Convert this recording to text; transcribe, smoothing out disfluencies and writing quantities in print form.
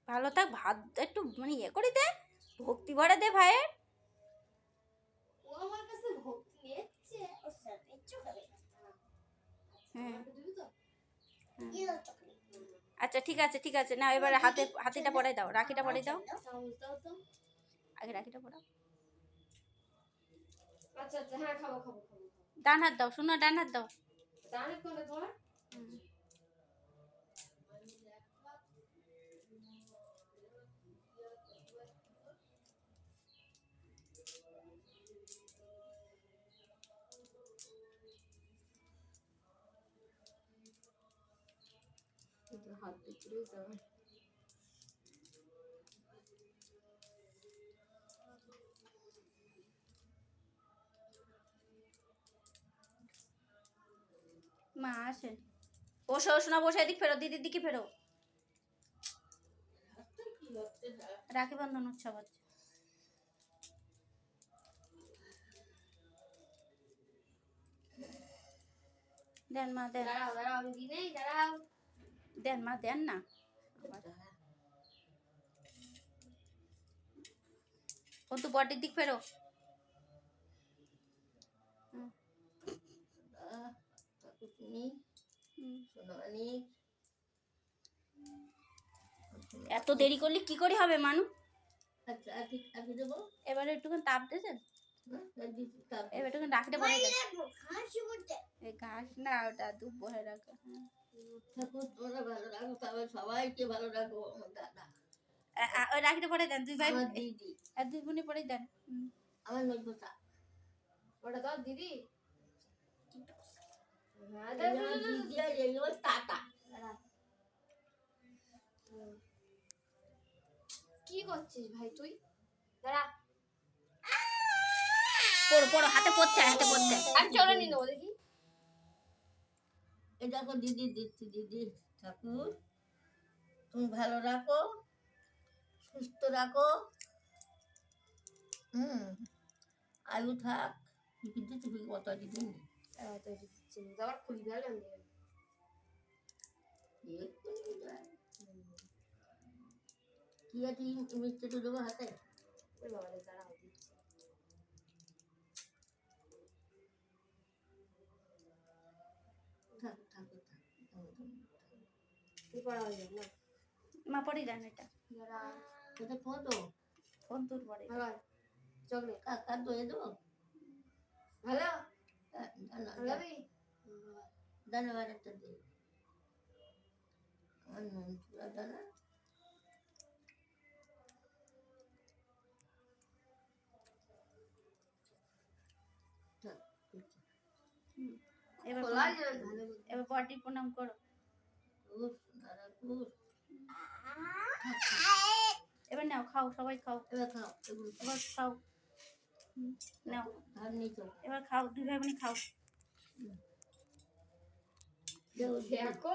ভালো থাক, ভাত একটু মানে ইয়ে করে দে, ভক্তি ভরে দে ভাইয়ের। ও আমার কাছে ভক্তি নিচ্ছে, ও সাথে চকলেট হ্যাঁ দিবি তো? আচ্ছা ঠিক আছে ঠিক আছে, না এবার হাতিটা পরাই দাও, রাখিটা পরাই দাও, আগে রাখিটা পরাও। আচ্ছা আচ্ছা, হ্যাঁ খাবো খাবো খাবো। ডান হাত দাও, শোনো ডান হাত দাও। ডানে কোনটা তোমার? হাত ভিতরে যাবে। মা আসেন, বসো শোনা, বসে এদিক ফেরো, দিদির দিকে ফেরো। রাখি বন্ধন উৎসব হচ্ছে। দেন মা দেন, দাঁড়াও দাঁড়াও, আমি দিই নেই, দাঁড়াও। দেন মা দেন না। কিন্তু বডির দিক ফেরো। এত দেরি করলে কি করে হবে মানু? এবারে একটুখানি তাপ দিয়েছেন, এবার একটুখানি রাখিটা পরে দেন। এই ঘাস না, ওটা দুধ বহে রাখো। সবাইকে ভালো রাখো আমার দাদা। ওই রাখিটা পরে দেন, দুই ভাই দিদি আর দুই বোনে পরে দেন। আমার নজরটা ওটা তো দিদি। কি করছিস ভাই তুই? দাঁড়া, পড়ো পড়ো, হাতে পড়তে হাতে পড়তে। আমি চলে নিয়ে নেবো দেখি। এই দেখো দিদি দিচ্ছি, দিদি ঠাকুর তুমি ভালো রাখো, সুস্থ রাখো, আয়ু থাক। কিন্তু তুমি কত দিদি আবার খুলি গেলাম কি আছে মিষ্টিটা দেবো হাতে। ওই বাবা রে, দাঁড়াও দিচ্ছি। থাক থাক থাক কি করা হয়ে যাবে না? মা পরে দেন এটা। দাঁড়া, এটা কত ফোন তোর পরে আবার চকলেট কাকা দয়ে দেবো। ভালো দানা ভালোবি। দানা বাড়াতে দে, আমার নুন চূড়া দানা। এবার খোলা যাবে ভালো। এবার বডি প্রণাম করো। এবার নাও খাও, সবাই খাও, এবার খাও এগুলো, এবার খাও। নাও আর নিচো এবার খাও, দুই ভাই বোনে খাও। দেখো